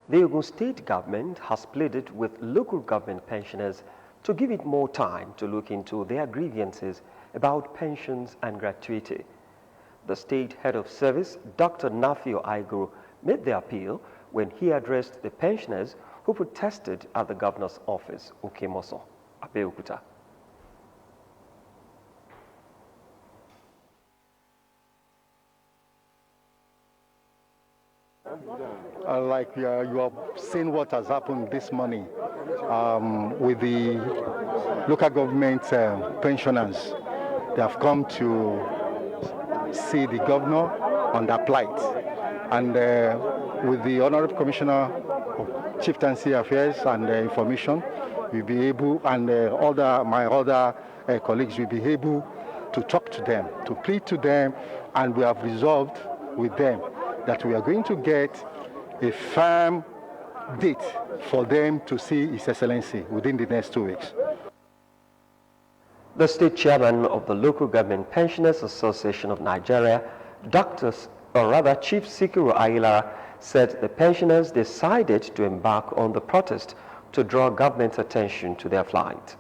The Ogun State government has pleaded with local government pensioners to give it more time to look into their grievances about pensions and gratuity. The state head of service, Dr. Nafio Aiguru, made the appeal when he addressed the pensioners who protested at the governor's office, Okemoso, Abeokuta. Like you have seen what has happened this morning with the local government pensioners. They have come to see the governor on their plight. And with the Honorable Commissioner of Chieftaincy Affairs and Information, we'll be able, and my other colleagues will be able to talk to them, to plead to them, and we have resolved with them that we are going to get a firm date for them to see His Excellency within the next 2 weeks. The state chairman of the Local Government Pensioners Association of Nigeria, Chief Sikiru Ayilara, said the pensioners decided to embark on the protest to draw government's attention to their plight.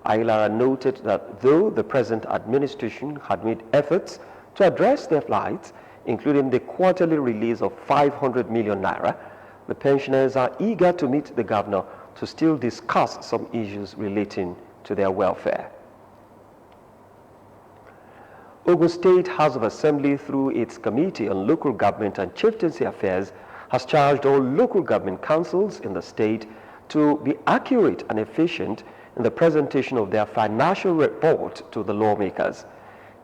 Ayilara noted that though the present administration had made efforts to address their plight, including the quarterly release of 500 million naira, the pensioners are eager to meet the governor to still discuss some issues relating to their welfare. Ogun State House of Assembly, through its Committee on Local Government and Chieftaincy Affairs, has charged all local government councils in the state to be accurate and efficient in the presentation of their financial report to the lawmakers.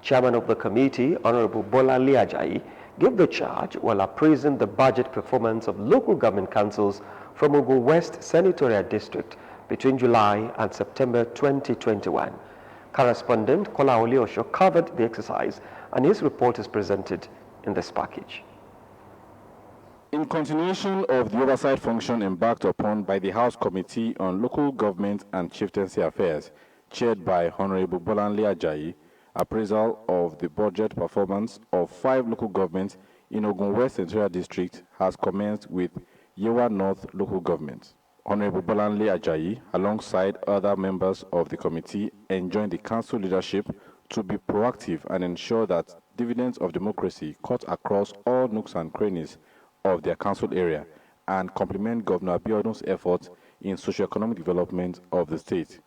Chairman of the committee, Honorable Bolanle Ajayi, gave the charge while appraising the budget performance of local government councils from Ogun West Senatorial District between July and September 2021. Correspondent Kola Oliosho covered the exercise, and his report is presented in this package. In continuation of the oversight function embarked upon by the House Committee on Local Government and Chieftaincy Affairs, chaired by Honorable Bolanle Ajayi, appraisal of the budget performance of 5 local governments in Ogun West Senatorial District has commenced with Yewa North Local Government. Honorable Bolanle Ajayi, alongside other members of the committee, enjoined the council leadership to be proactive and ensure that dividends of democracy cut across all nooks and crannies of their council area and complement Governor Abiodun's efforts in socio-economic development of the state.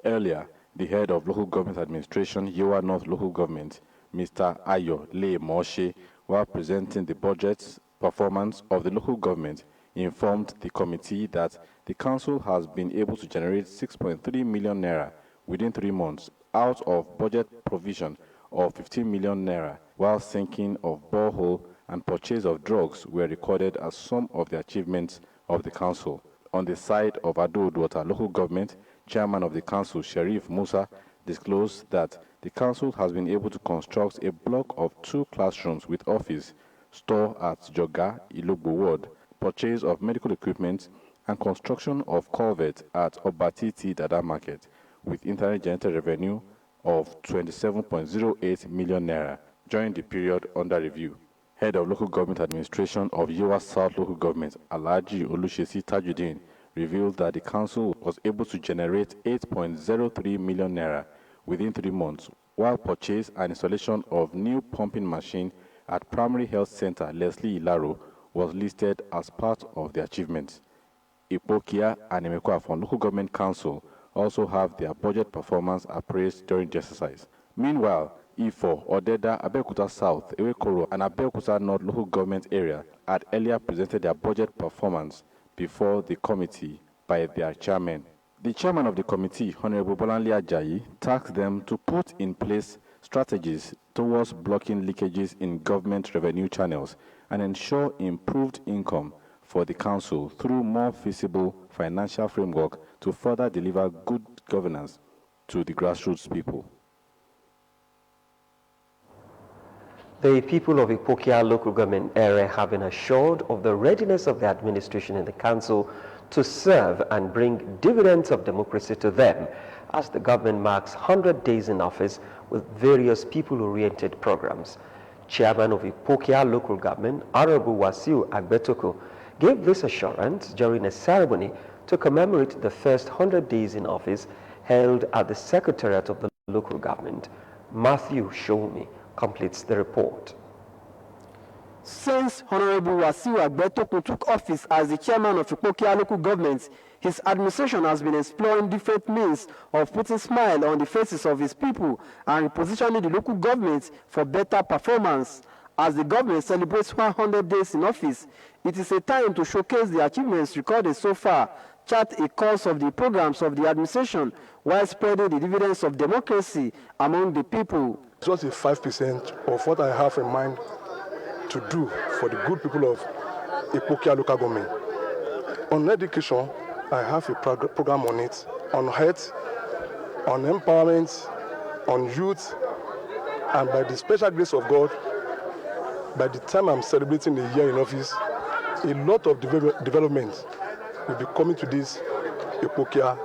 Earlier, the head of local government administration, Yewa North Local Government, Mr. Ayo Le Moshe, while presenting the budget performance of the local government, informed the committee that the council has been able to generate 6.3 million naira within 3 months out of budget provision of 15 million naira, while sinking of borehole and purchase of drugs were recorded as some of the achievements of the council. On the side of Abeokuta local government, Chairman of the council, Sheriff Musa, disclosed that the council has been able to construct a block of 2 classrooms with office, store at Joga, Ilugbo Ward, purchase of medical equipment, and construction of culvert at Obatiti Dada Market, with internet-generated revenue of 27.08 million naira during the period under review. Head of Local Government Administration of Yewa South Local Government, Alhaji Olushesi Tajudeen, revealed that the council was able to generate 8.03 million naira within 3 months, while purchase and installation of new pumping machine at Primary Health Center Leslie Ilaro was listed as part of the achievements. Ipokia and Emekwa from Local Government Council also have their budget performance appraised during the exercise. Meanwhile, Ifo, Odeda, Abeokuta South, Ewekoro, and Abeokuta North Local Government area had earlier presented their budget performance before the committee by their chairman. The chairman of the committee, Honorable Bolanle Ajayi, tasked them to put in place strategies towards blocking leakages in government revenue channels and ensure improved income for the council through more feasible financial framework to further deliver good governance to the grassroots people. The people of Ipokia local government area have been assured of the readiness of the administration and the council to serve and bring dividends of democracy to them as the government marks 100 days in office with various people-oriented programs. Chairman of Ipokia local government, Honorable Wasiu Agbetoko, gave this assurance during a ceremony to commemorate the first 100 days in office held at the Secretariat of the local government. Matthew Shomi completes the report. Since Honorable Wasiu Abeokuta took office as the chairman of Ipokia local government, his administration has been exploring different means of putting smile on the faces of his people and repositioning the local government for better performance. As the government celebrates 100 days in office, it is a time to showcase the achievements recorded so far, chart a course of the programs of the administration, while spreading the dividends of democracy among the people. Just a 5% of what I have in mind to do for the good people of Ipokia local government. On education, I have a program on it, on health, on empowerment, on youth, and by the special grace of God, by the time I'm celebrating the year in office, a lot of development will be coming to this Ipokia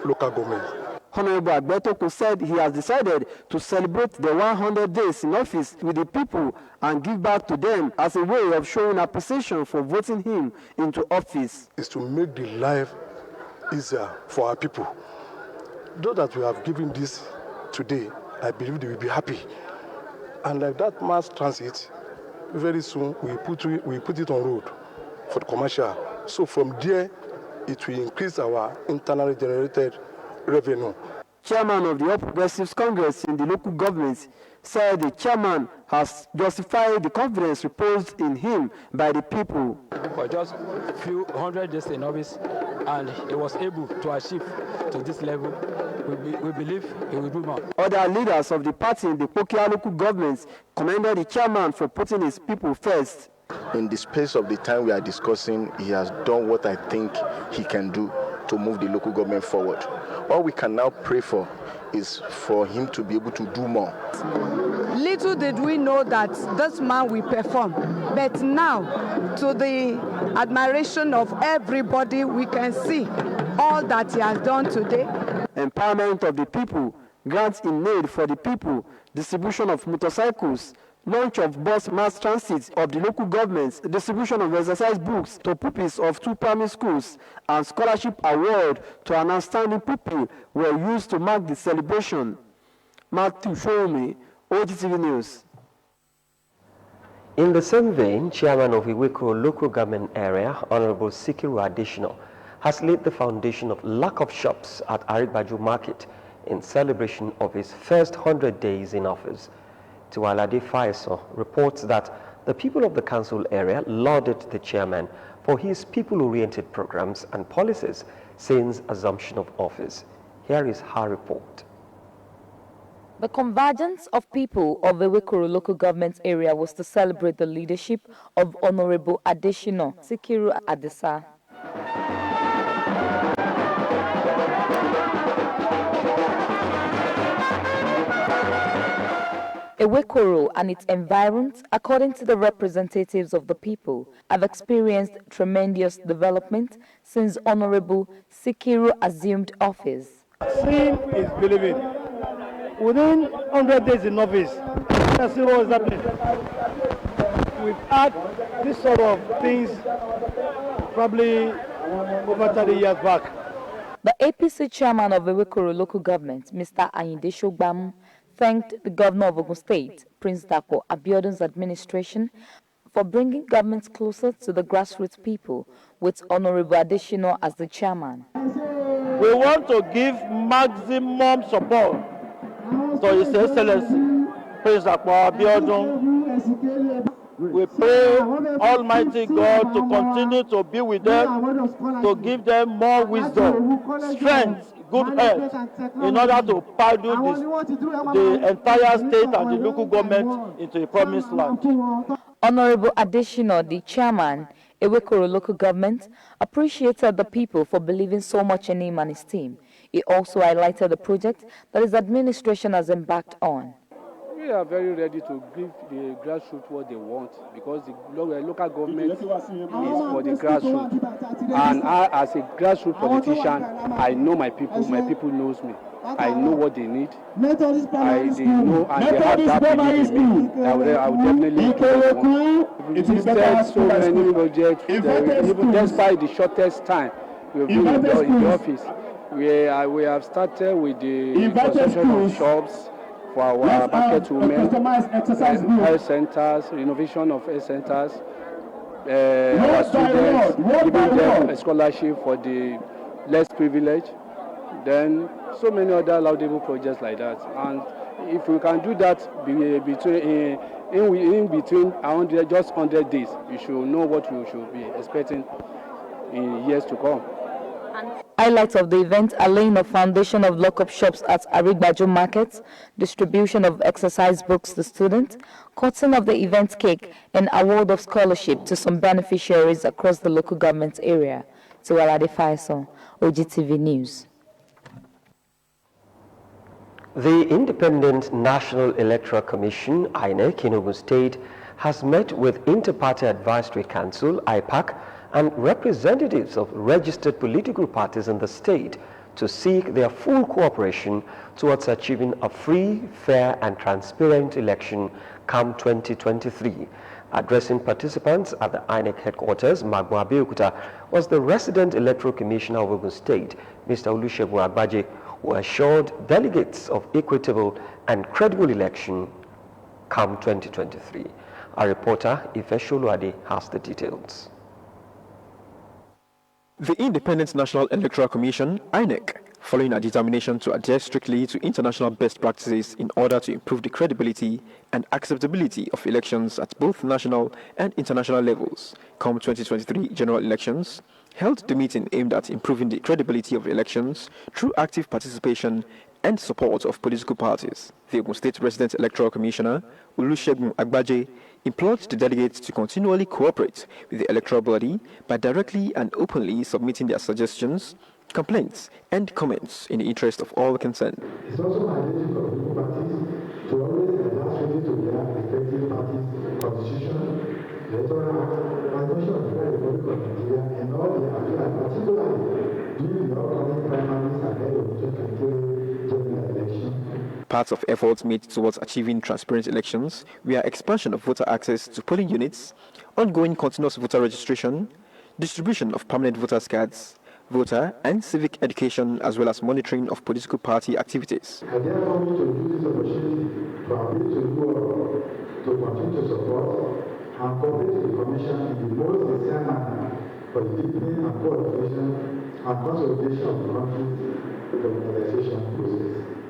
local government. Honorable Abeokuta said he has decided to celebrate the 100 days in office with the people and give back to them as a way of showing appreciation for voting him into office. Is to make the life easier for our people. Those that we have given this today, I believe they will be happy. And like that mass transit, very soon we put it on road for the commercial. So from there, it will increase our internally generated revenue. Chairman of the All Progressives Congress in the local government said the chairman has justified the confidence reposed in him by the people. For just a few 100 days in office, and he was able to achieve to this level, we believe he will do more. Other leaders of the party in the Ipokia local government commended the chairman for putting his people first. In the space of the time we are discussing, he has done what I think he can do to move the local government forward. All we can now pray for is for him to be able to do more. Little did we know that this man will perform, but now, to the admiration of everybody, we can see all that he has done today. Empowerment of the people, grants in aid for the people, distribution of motorcycles, launch of bus mass transit of the local governments, distribution of exercise books to pupils of 2 primary schools, and scholarship award to an outstanding pupil were used to mark the celebration. Matthew Shomi, Ogtv News. In the same vein, Chairman of Iweko local government area, Honorable Sikiru Additional, has laid the foundation of lack of shops at Arigbaju Market in celebration of his first 100 days in office. Tualade Faiso reports that the people of the council area lauded the chairman for his people-oriented programs and policies since assumption of office. Here is her report. The convergence of people of the Iweko local government area was to celebrate the leadership of Honorable Additional Sikiru Adisa. Iweko and its environs, according to the representatives of the people, have experienced tremendous development since Honorable Sikiru assumed office. Seeing is believing. Within 100 days in office, let's see what is happening. We've had this sort of things probably over 30 years back. The APC chairman of Iweko local government, Mr. Ayinde Shogbamu, thanked the governor of Ogun State, Prince Dapo Abiodun's administration, for bringing government closer to the grassroots people, with Honorable Additional as the chairman. We want to give maximum support to His Excellency, Prince Dapo Abiodun. We pray Almighty God to continue to be with them, to give them more wisdom, strength, good health, in order to paddle the entire state and the local government into a promised land. Honorable Additional, the chairman, Iweko local government, appreciated the people for believing so much in him and his team. He also highlighted the project that his administration has embarked on. We are very ready to give the grassroots what they want, because the local government is for the grassroots. And I, as a grassroots politician, I know my people knows me. I know what they need. They know and they have that belief in me. I will definitely give it one. We've visited so many projects, even despite the shortest time we've been in the office. We have started with the construction of shops for our market women, health centers, renovation of health centers, our students, giving them a scholarship for the less privileged, then so many other laudable projects like that. And if we can do that in between 100 days, you should know what you should be expecting in years to come. Highlights of the event are laying of foundation of lock-up shops at Arigbajo markets, distribution of exercise books to students, cutting of the event cake, and award of scholarship to some beneficiaries across the local government area. Tiwalade Faisal, Ogtv News. The Independent National Electoral Commission, INEC, in Ogun State, has met with Inter-Party Advisory Council, IPAC, and representatives of registered political parties in the state to seek their full cooperation towards achieving a free, fair, and transparent election come 2023. Addressing participants at the INEC headquarters, Abeokuta, was the resident electoral commissioner of Ogun State, Mr. Olusegun Agbaje, who assured delegates of equitable and credible election come 2023. Our reporter, Ife Sholuade, has the details. The Independent National Electoral Commission, INEC, following a determination to adhere strictly to international best practices in order to improve the credibility and acceptability of elections at both national and international levels, come 2023 general elections, held the meeting aimed at improving the credibility of elections through active participation and support of political parties. The Ogun State Resident Electoral Commissioner, Olusegun Agbaje, implored the delegates to continually cooperate with the electoral body by directly and openly submitting their suggestions, complaints, and comments in the interest of all concerned. It's also mandatory for political parties to always adhere to their respective parties' constitution, electoral act, constitution of the Republic of Nigeria, and all the affairs, particularly during the upcoming primaries ahead of the 2023 general election. Parts of efforts made towards achieving transparent elections were expansion of voter access to polling units, ongoing continuous voter registration, distribution of permanent voters' cards, voter and civic education, as well as monitoring of political party activities. I therefore wish to use this opportunity to appeal to you all to continue to support and cooperate with the Commission in the most sincere manner for the deepening and coordination and consolidation of the country's democratization process.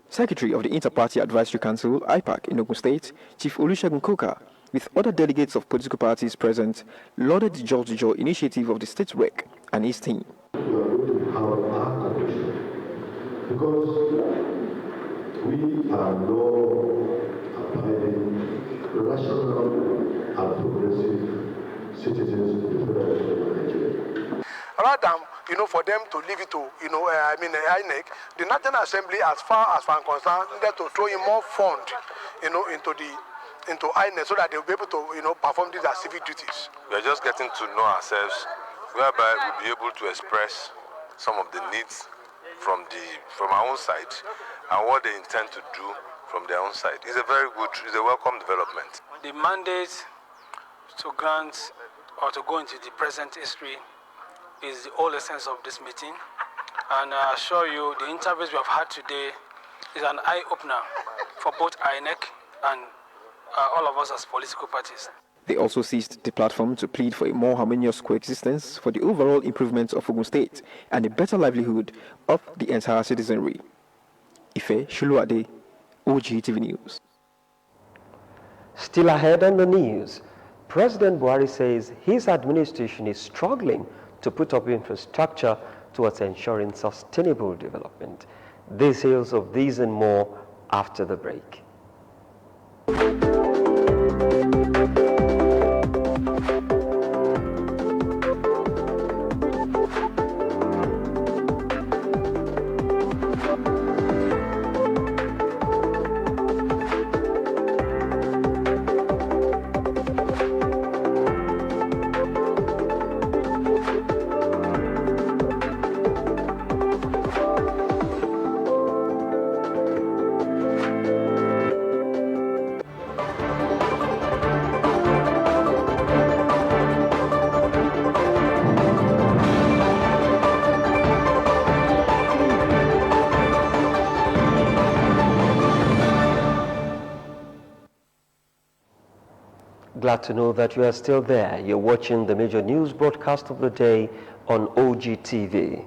Secretary of the Inter-Party Advisory Council, IPAC, in Ogun State, Chief Olusegun Koka, with other delegates of political parties present, lauded the George initiative of the state rec and his team. We are going to have our cooperation because we are law-abiding, rational, and progressive citizens of the Federation of Nigeria. Rather than, for them to leave it to, INEC, the National Assembly, as far as I'm concerned, needed to throw in more fund, into INEC so that they'll be able to, perform these as civic duties. We are just getting to know ourselves, whereby we'll be able to express some of the needs from our own side and what they intend to do from their own side. It's a welcome development. The mandate to grant or to go into the present history is the whole essence of this meeting. And I assure you, the interviews we have had today is an eye-opener for both INEC and all of us as political parties. They also seized the platform to plead for a more harmonious coexistence for the overall improvement of Ogun State and a better livelihood of the entire citizenry. Ife Sholuade, Ogtv News. Still ahead on the news, President Buhari says his administration is struggling to put up infrastructure towards ensuring sustainable development. Details of these and more after the break. glad to know that you are still there. You're watching the major news broadcast of the day on Ogtv.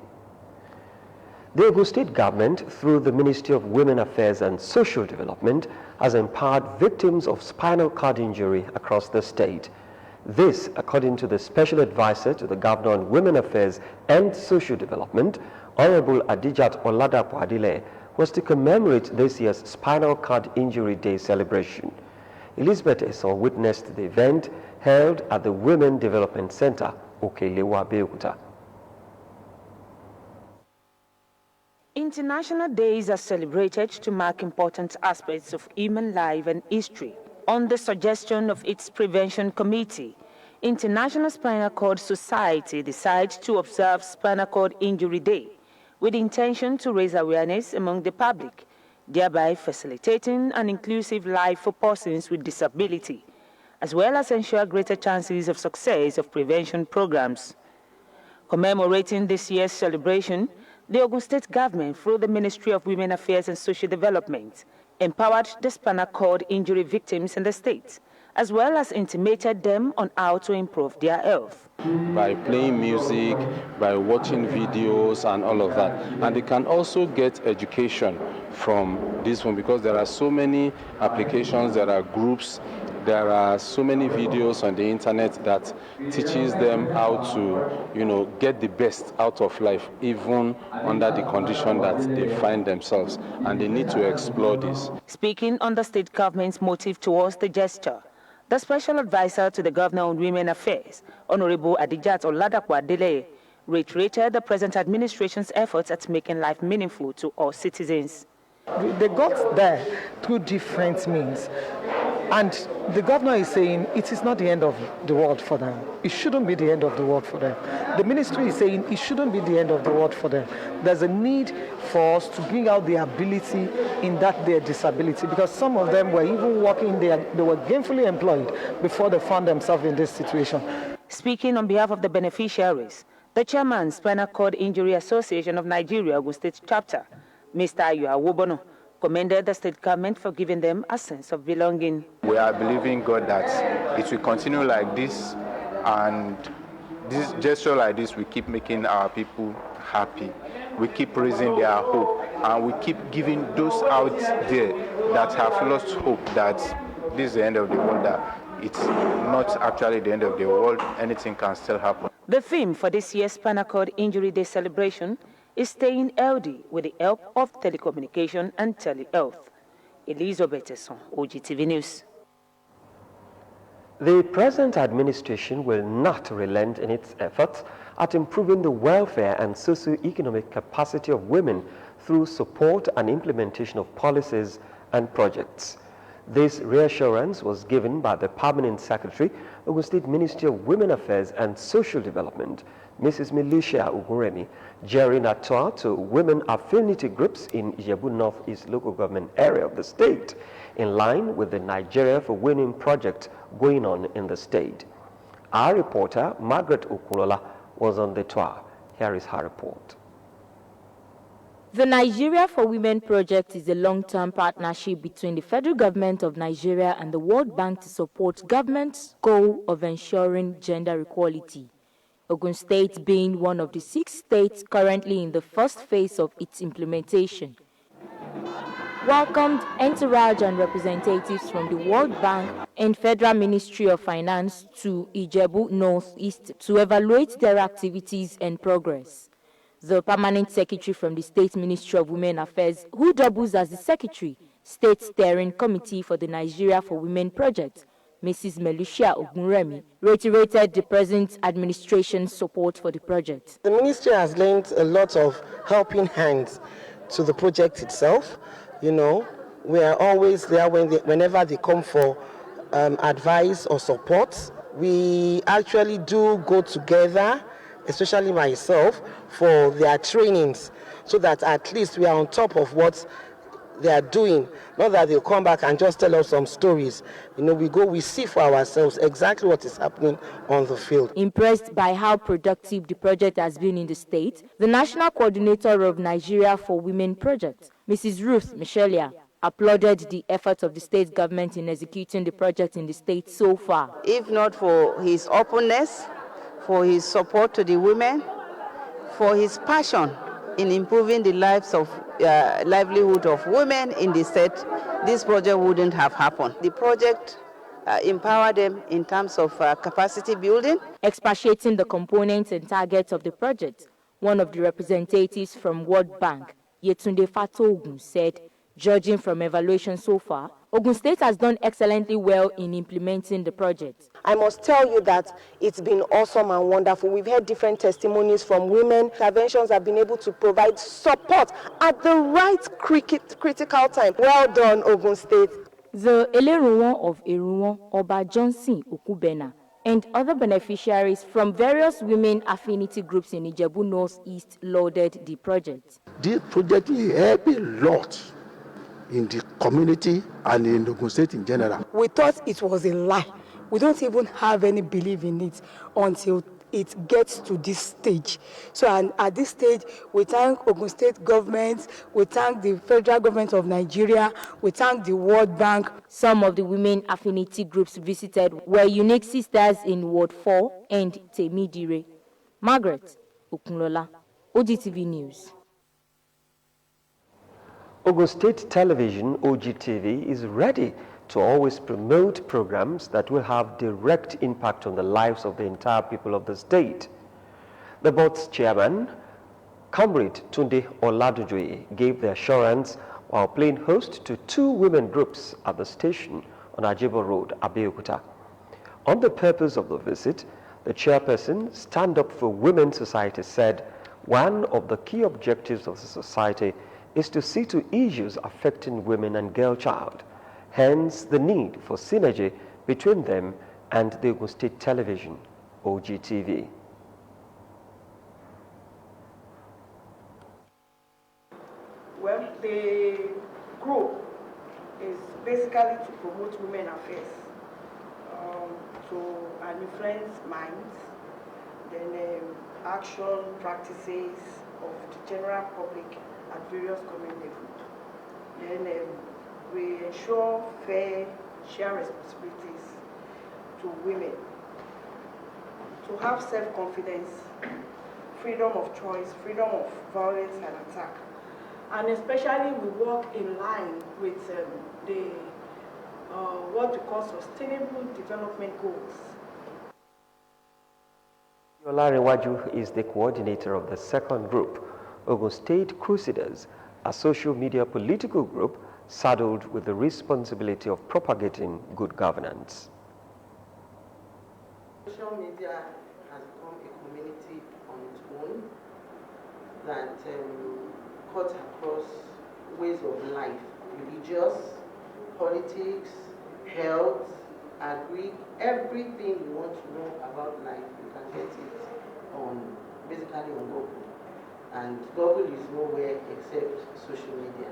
The Ogun State government, through the Ministry of Women Affairs and Social Development, has empowered victims of spinal cord injury across the state. This, according to the Special Advisor to the Governor on Women Affairs and Social Development, Honorable Adijat Oladapo Adile, was to commemorate this year's Spinal Cord Injury Day celebration. Elizabeth Esson witnessed the event held at the Women Development Center, Abeokuta. International days are celebrated to mark important aspects of human life and history. On the suggestion of its Prevention Committee, International Spinal Cord Society decided to observe Spinal Cord Injury Day with the intention to raise awareness among the public, thereby facilitating an inclusive life for persons with disability, as well as ensure greater chances of success of prevention programs. Commemorating this year's celebration, the Ogun State government, through the Ministry of Women Affairs and Social Development, empowered the spinal cord injury victims in the state, as well as intimated them on how to improve their health. By playing music, by watching videos and all of that. And they can also get education from this one because there are so many applications, there are groups, there are so many videos on the internet that teaches them how to, get the best out of life, even under the condition that they find themselves. And they need to explore this. Speaking on the state government's motive towards the gesture, the Special Advisor to the Governor on Women Affairs, Honorable Adijat Oladapo Adile, reiterated the present administration's efforts at making life meaningful to all citizens. They got there through different means. And the governor is saying it is not the end of the world for them. It shouldn't be the end of the world for them. The ministry is saying it shouldn't be the end of the world for them. There's a need for us to bring out the ability in their disability, because some of them were even working there, they were gainfully employed before they found themselves in this situation. Speaking on behalf of the beneficiaries, the chairman, Spinal Cord Injury Association of Nigeria, Ogun State Chapter, Mr. Ayuha Wobono, commended the state government for giving them a sense of belonging. We are believing God that it will continue like this, and this gesture like this will keep making our people happy. We keep raising their hope, and we keep giving those out there that have lost hope that this is the end of the world, that it's not actually the end of the world, anything can still happen. The theme for this year's Spinal Cord Injury Day celebration is staying healthy with the help of telecommunication and telehealth. Elizabeth Esson, Ogtv News. The present administration will not relent in its efforts at improving the welfare and socio-economic capacity of women through support and implementation of policies and projects. This reassurance was given by the Permanent Secretary, Ogun State Ministry of Women Affairs and Social Development, Mrs. Milicia Uguremi, during a tour to women affinity groups in Ijebu North-East local government area of the state, in line with the Nigeria for Women project going on in the state. Our reporter, Margaret Okulola, was on the tour. Here is her report. The Nigeria for Women project is a long-term partnership between the federal government of Nigeria and the World Bank to support government's goal of ensuring gender equality. Ogun State being one of the 6 states currently in the first phase of its implementation. Welcomed entourage and representatives from the World Bank and Federal Ministry of Finance to Ijebu North-East to evaluate their activities and progress. The Permanent Secretary from the State Ministry of Women Affairs, who doubles as the Secretary, State Steering Committee for the Nigeria for Women project, Mrs. Melucia Ogunremi, reiterated the present administration's support for the project. The ministry has lent a lot of helping hands to the project itself. We are always there whenever they come for advice or support. We actually do go together, especially myself, for their trainings, so that at least we are on top of what they are doing. Not that they'll come back and just tell us some stories. We see for ourselves exactly what is happening on the field. Impressed by how productive the project has been in the state, the National Coordinator of Nigeria for Women project, Mrs. Ruth Michelia, applauded the efforts of the state government in executing the project in the state so far. If not for his openness, for his support to the women, for his passion in improving the lives of livelihood of women in the state, this project wouldn't have happened. The project empowered them in terms of capacity building. Expatiating the components and targets of the project, one of the representatives from World Bank, Yetunde Fatogun, said, judging from evaluation so far, Ogun State has done excellently well in implementing the project. I must tell you that it's been awesome and wonderful. We've heard different testimonies from women. Interventions have been able to provide support at the right critical time. Well done, Ogun State. The Eleruwan of Eruwan, Oba Johnson Okubena, and other beneficiaries from various women affinity groups in Ijebu North-East lauded the project. This project will help a lot in the community and in Ogun State in general. We thought it was a lie. We don't even have any belief in it until it gets to this stage. So and at this stage, we thank Ogun State government, we thank the federal government of Nigeria, we thank the World Bank. Some of the women affinity groups visited were Unique Sisters in Ward 4 and Temidire. Margaret Okunlola, Ogtv News. Ogun State Television, Ogtv, is ready to always promote programs that will have direct impact on the lives of the entire people of the state. The board's chairman, Comrade Tunde Oladujoye, gave the assurance while playing host to 2 women groups at the station on Ajebo Road, Abeokuta. On the purpose of the visit, the chairperson, Stand Up for Women Society, said one of the key objectives of the society is to see to issues affecting women and girl child, hence the need for synergy between them and the Ogun State Television, Ogtv. Well, the group is basically to promote women affairs, and influence minds, then action practices of the general public at various community levels. Then we ensure fair share responsibilities to women, to have self-confidence, freedom of choice, freedom of violence and attack. And especially we work in line with what we call sustainable development goals. Yolarewaju is the coordinator of the second group, Ogun State Crusaders, a social media political group saddled with the responsibility of propagating good governance. Social media has become a community on its own that cuts across ways of life, religious, politics, health, agri, everything you want to know about life, you can get it basically on Google. And Google is nowhere except social media.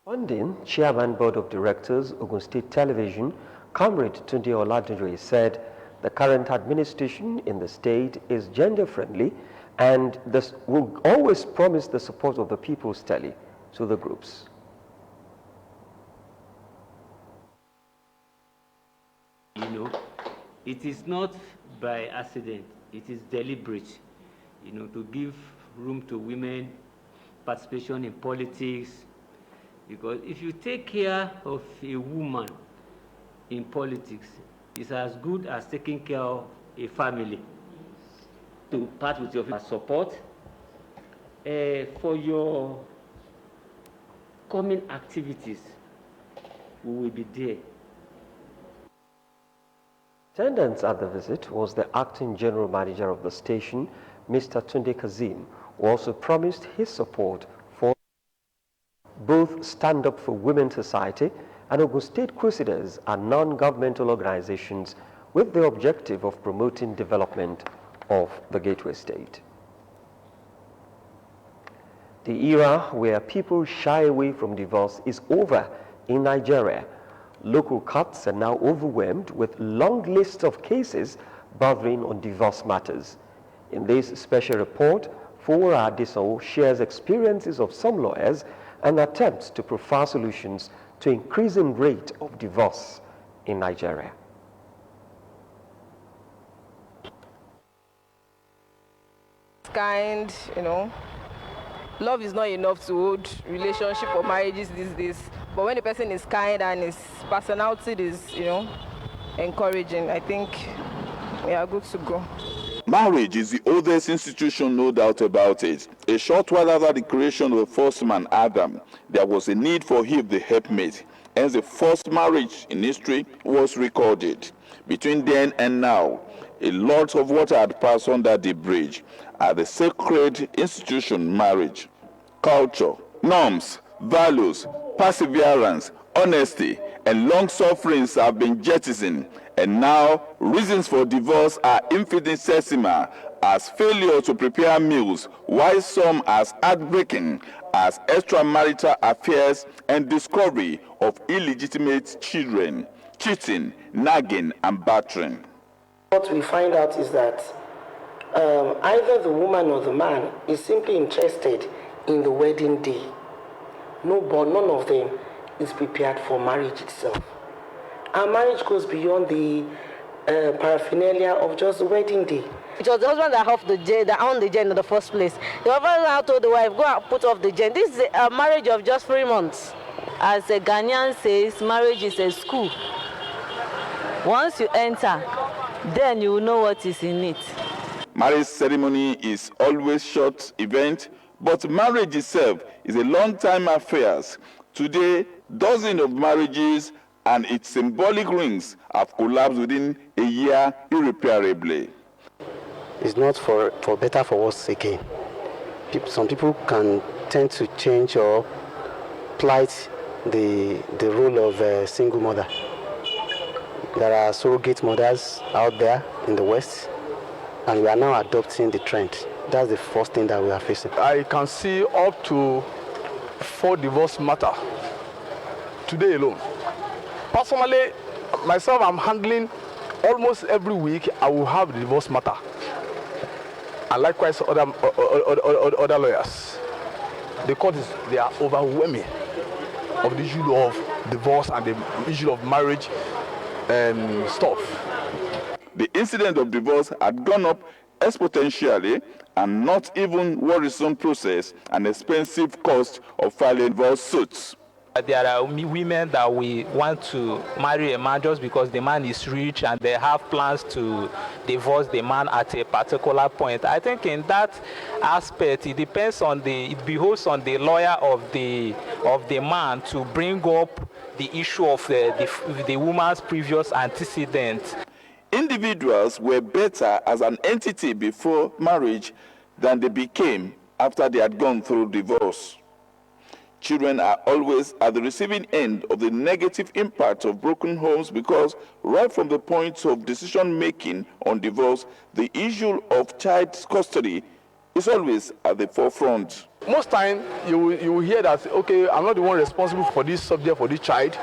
Funding Chairman Board of Directors, Ogun State Television, Comrade Tunde Oladujoye, said the current administration in the state is gender-friendly and this will always promise the support of the People's Tele to the groups. You know, it is not by accident, it is deliberate, you know, to give room to women, participation in politics, because if you take care of a woman in politics, it's as good as taking care of a family. To part with your support for your coming activities, we will be there. Attendance at the visit was the acting general manager of the station, Mr. Tunde Kazim, who also promised his support for both Stand Up for Women Society and Ogun State Crusaders are non-governmental organizations with the objective of promoting development of the Gateway State. The era where people shy away from divorce is over in Nigeria. Local courts are now overwhelmed with long lists of cases bothering on divorce matters. In this special report, Fora Adesanwo shares experiences of some lawyers and attempts to profile solutions to increasing rate of divorce in Nigeria. Kind, love is not enough to hold relationship or marriages these days. But when the person is kind and his personality is, encouraging, I think we are good to go. Marriage is the oldest institution, no doubt about it. A short while after the creation of the first man, Adam, there was a need for Eve, the helpmate. Hence, the first marriage in history was recorded. Between then and now, a lot of water had passed under the bridge at the sacred institution marriage. Culture, norms, values, perseverance, honesty, and long sufferings have been jettisoned, and now reasons for divorce are infinitesimal, as failure to prepare meals, while some as heartbreaking as extramarital affairs and discovery of illegitimate children, cheating, nagging, and battering. What we find out is that either the woman or the man is simply interested in the wedding day. None of them is prepared for marriage itself. And marriage goes beyond the paraphernalia of just the wedding day. It was the husband that owned the gen in the first place. The husband now told the wife, go and put off the gen. This is a marriage of just 3 months. As a Ghanaian says, marriage is a school. Once you enter, then you will know what is in it. Marriage ceremony is always short event, but marriage itself is a long-time affair. Today, dozens of marriages and its symbolic rings have collapsed within a year irreparably. It's not for better for worse again. Some people can tend to change or plight the role of a single mother. There are surrogate mothers out there in the West, and we are now adopting the trend. That's the first thing that we are facing. I can see up to 4 divorce matter today alone. Personally, myself, I'm handling almost every week. I will have the divorce matter, and likewise other lawyers. The court they are overwhelming of the issue of divorce and the issue of marriage stuff. The incident of divorce had gone up exponentially, and not even worrisome process and expensive cost of filing divorce suits. There are women that we want to marry a man just because the man is rich and they have plans to divorce the man at a particular point. I think in that aspect, it behoves on the lawyer of the man to bring up the issue of the woman's previous antecedents. Individuals were better as an entity before marriage than they became after they had gone through divorce. Children are always at the receiving end of the negative impact of broken homes because right from the point of decision-making on divorce, the issue of child custody is always at the forefront. Most time, you will hear that, okay, I'm not the one responsible for this subject, for this child.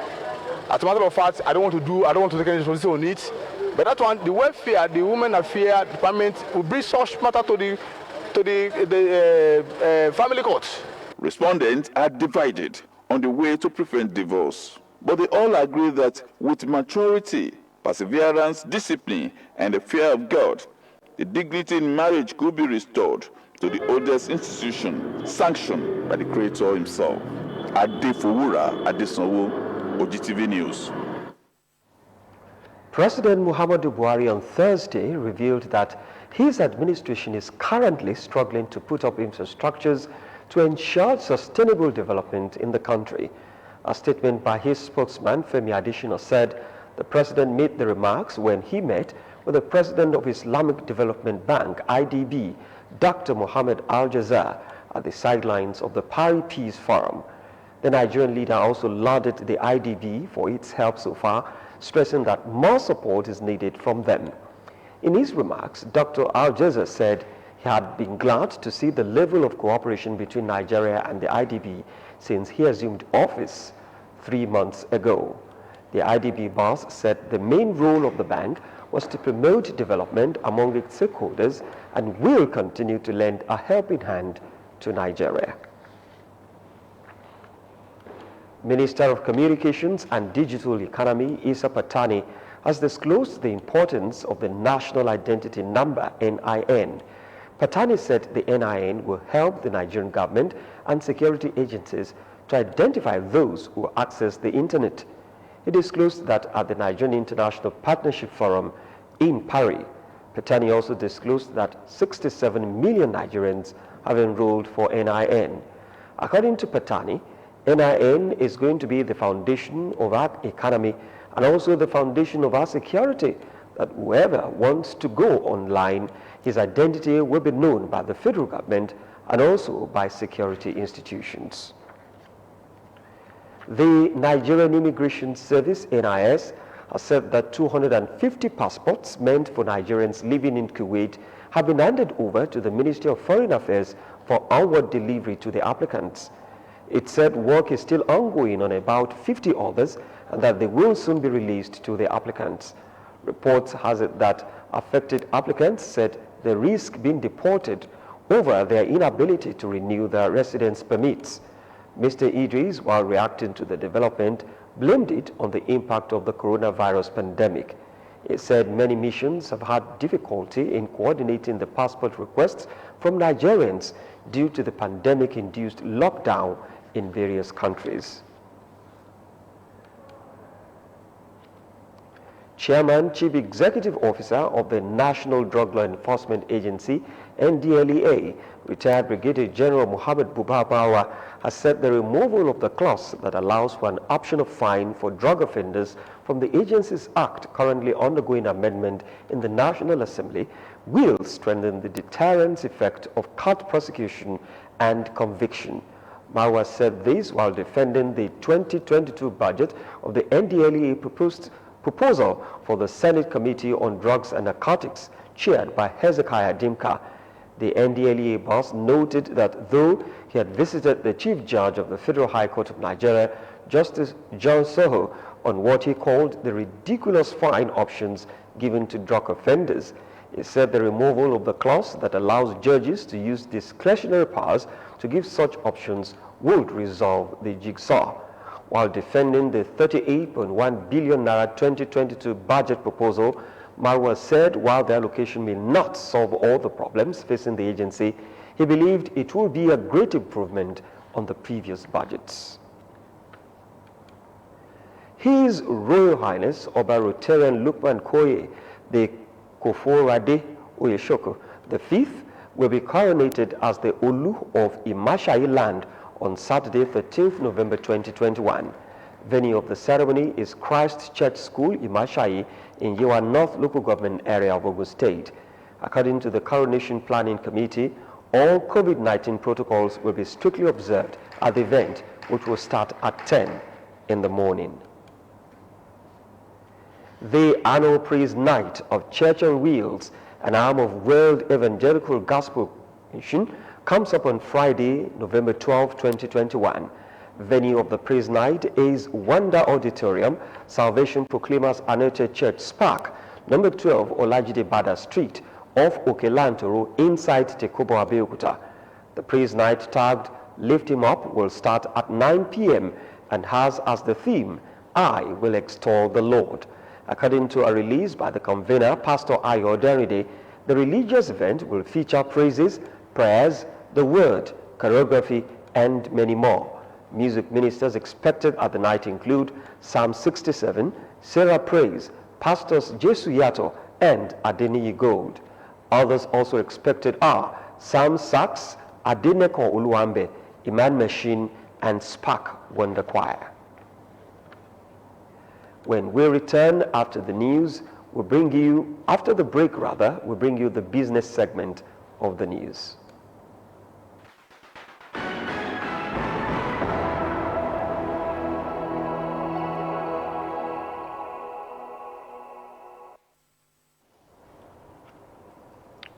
As a matter of fact, I don't want to take any responsibility on it. But that one, the welfare, the women affairs department will bring such matter to the family court. Respondents are divided on the way to prevent divorce, but they all agree that with maturity, perseverance, discipline, and the fear of God, the dignity in marriage could be restored to the oldest institution sanctioned by the Creator himself. Adefowura Adesanwo, Ogtv News. President Muhammadu Buhari on Thursday revealed that his administration is currently struggling to put up infrastructures to ensure sustainable development in the country. A statement by his spokesman, Femi Adesina, said the president made the remarks when he met with the president of Islamic Development Bank, IDB, Dr. Mohammed Al-Jazar, at the sidelines of the Paris Peace Forum. The Nigerian leader also lauded the IDB for its help so far, stressing that more support is needed from them. In his remarks, Dr. Al-Jazar said he had been glad to see the level of cooperation between Nigeria and the IDB since he assumed office 3 months ago. The IDB boss said the main role of the bank was to promote development among its stakeholders and will continue to lend a helping hand to Nigeria. Minister of Communications and Digital Economy, Issa Patani, has disclosed the importance of the National Identity Number, NIN. Patani said the NIN will help the Nigerian government and security agencies to identify those who access the internet. He disclosed that at the Nigerian International Partnership Forum in Paris. Patani also disclosed that 67 million Nigerians have enrolled for NIN. According to Patani, NIN is going to be the foundation of our economy and also the foundation of our security, that whoever wants to go online, his identity will be known by the federal government and also by security institutions. The Nigerian Immigration Service, NIS, has said that 250 passports meant for Nigerians living in Kuwait have been handed over to the Ministry of Foreign Affairs for onward delivery to the applicants. It said work is still ongoing on about 50 others and that they will soon be released to the applicants. Reports has it that affected applicants said they risk being deported over their inability to renew their residence permits. Mr. Idris, while reacting to the development, blamed it on the impact of the coronavirus pandemic. He said many missions have had difficulty in coordinating the passport requests from Nigerians due to the pandemic-induced lockdown in various countries. Chairman, Chief Executive Officer of the National Drug Law Enforcement Agency, NDLEA, retired Brigadier General Muhammad Bubabawa, has said the removal of the clause that allows for an option of fine for drug offenders from the Agencies Act currently undergoing amendment in the National Assembly will strengthen the deterrence effect of court prosecution and conviction. Mawa said this while defending the 2022 budget of the NDLEA proposal for the Senate Committee on Drugs and Narcotics, chaired by Hezekiah Dimka. The NDLEA boss noted that though he had visited the Chief Judge of the Federal High Court of Nigeria, Justice John Soho, on what he called the ridiculous fine options given to drug offenders, he said the removal of the clause that allows judges to use discretionary powers to give such options would resolve the jigsaw. While defending the 38.1 billion naira 2022 budget proposal, Marwa said while the allocation may not solve all the problems facing the agency, he believed it will be a great improvement on the previous budgets. His Royal Highness Oba Rotarian Lukman Koye, the Koforade Oyeshoko, the fifth, will be coronated as the Olu of Imashai land on Saturday, 13th November 2021. Venue of the ceremony is Christ Church School, Imashai, in Yewa North Local Government Area of Ogun State. According to the Coronation Planning Committee, all COVID-19 protocols will be strictly observed at the event, which will start at 10 in the morning. The annual praise night of Church on Wheels, an arm of World Evangelical Gospel Mission, comes up on Friday, November 12, 2021. Venue of the praise night is Wonder Auditorium, Salvation Proclaimers Anointed Church, Spark, number 12 Olajide Bada Street, off Okelantoro, inside Tekobo, Abeokuta. The praise night tagged Lift Him Up will start at 9 p.m. and has as the theme, I will extol the Lord. According to a release by the convener, Pastor Ayo Deride, the religious event will feature praises, prayers, the word, choreography, and many more. Music ministers expected at the night include Psalm 67, Sarah Praise, Pastors Jesu Yato, and Adeniyi Gold. Others also expected are Sam Sax, Adeneko Uluambe, Iman Machine, and Spark Wonder Choir. When we return after the news, we'll bring you, after the break rather, we'll bring you the business segment of the news.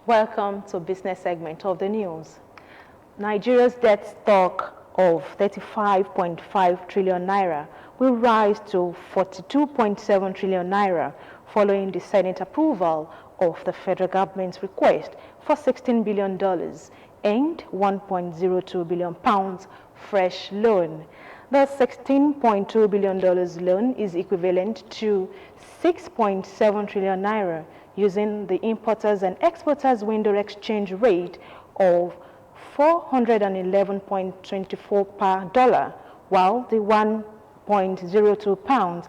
Welcome to business segment of the news. Nigeria's debt stock of 35.5 trillion naira will rise to 42.7 trillion naira following the Senate approval of the federal government's request for $16 billion and 1.02 billion pounds fresh loan. The $16.2 billion loan is equivalent to 6.7 trillion naira using the importers and exporters window exchange rate of 411.24 per dollar, while the 1.02 pounds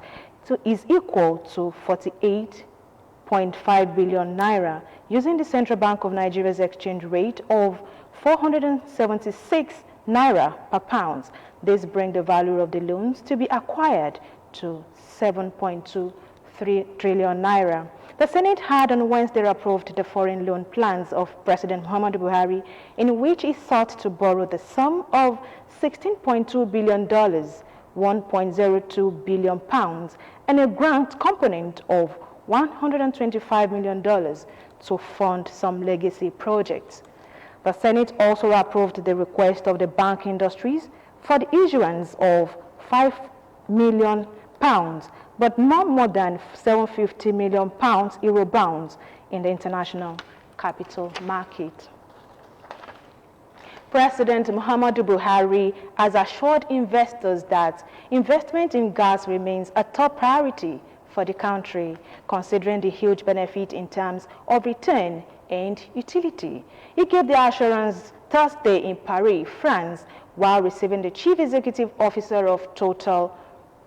is equal to 48.5 billion naira using the Central Bank of Nigeria's exchange rate of 476 naira per pound. This brings the value of the loans to be acquired to 7.23 trillion naira. The Senate had on Wednesday approved the foreign loan plans of President Muhammadu Buhari, in which he sought to borrow the sum of $16.2 billion, 1.02 billion pounds, and a grant component of $125 million to fund some legacy projects. The Senate also approved the request of the bank industries for the issuance of £5 million, but not more than £750 million euro bonds in the international capital market. President Muhammadu Buhari has assured investors that investment in gas remains a top priority for the country, considering the huge benefit in terms of return and utility. He gave the assurance Thursday in Paris, France, while receiving the Chief Executive Officer of Total,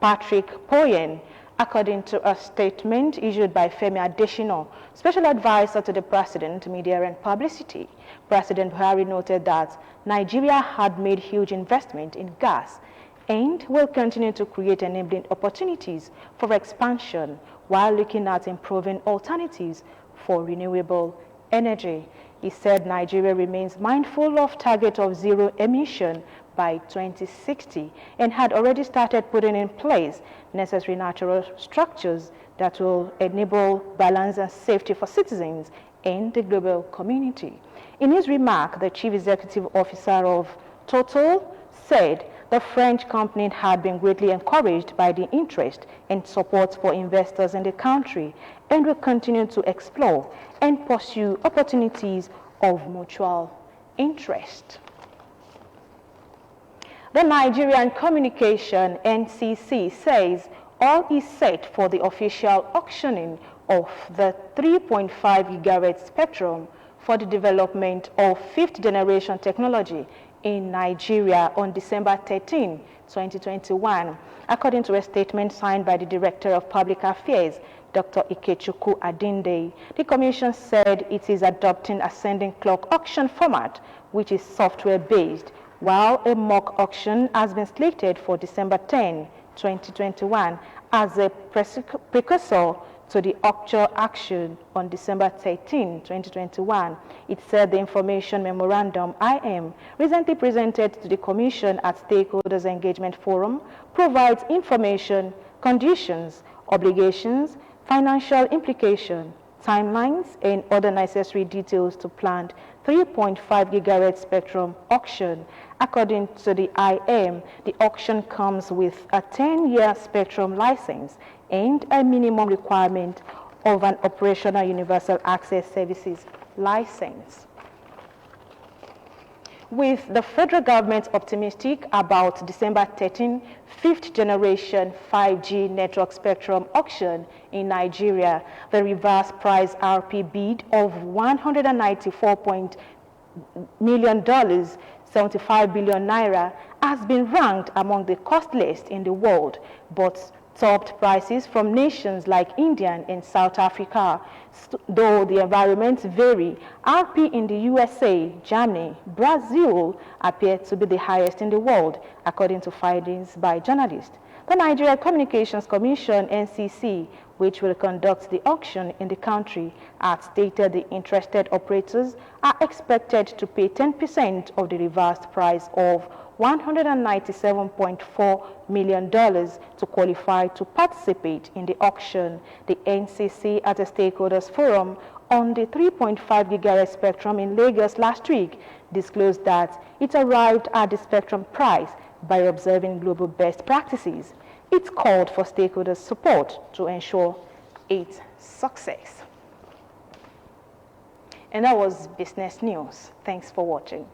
Patrick Poyen, according to a statement issued by Femi Adesina, Special Advisor to the President, Media and Publicity. President Buhari noted that Nigeria had made huge investment in gas and will continue to create enabling opportunities for expansion while looking at improving alternatives for renewable energy. He said Nigeria remains mindful of target of zero emission by 2060 and had already started putting in place necessary natural structures that will enable balance and safety for citizens and the global community. In his remark, the Chief Executive Officer of Total said the French company had been greatly encouraged by the interest and support for investors in the country and will continue to explore and pursue opportunities of mutual interest. The Nigerian Communication NCC says all is set for the official auctioning of the 3.5 gigahertz spectrum for the development of fifth-generation technology in Nigeria on December 13, 2021. According to a statement signed by the Director of Public Affairs, Dr. Ikechukwu Adinde, the Commission said it is adopting ascending clock auction format, which is software-based, while a mock auction has been slated for December 10, 2021, as a precursor to the actual action on December 13, 2021. It said the information memorandum IM recently presented to the Commission at Stakeholders Engagement Forum provides information, conditions, obligations, financial implication, timelines, and other necessary details to planned 3.5 gigahertz spectrum auction. According to the IM, the auction comes with a 10-year spectrum license and a minimum requirement of an operational universal access services license. With the federal government optimistic about December 13, fifth generation 5G network spectrum auction in Nigeria, the reverse price RP bid of $194 million, 75 billion naira, has been ranked among the costliest in the world, but topped prices from nations like India and South Africa. Though the environments vary, RP in the USA, Germany, Brazil appear to be the highest in the world, according to findings by journalists. The Nigeria Communications Commission, NCC, which will conduct the auction in the country, has stated the interested operators are expected to pay 10% of the reversed price of $197.4 million to qualify to participate in the auction. The NCC at a stakeholders forum on the 3.5 gigahertz spectrum in Lagos last week disclosed that it arrived at the spectrum price by observing global best practices. It called for stakeholders' support to ensure its success. And that was Business News. Thanks for watching.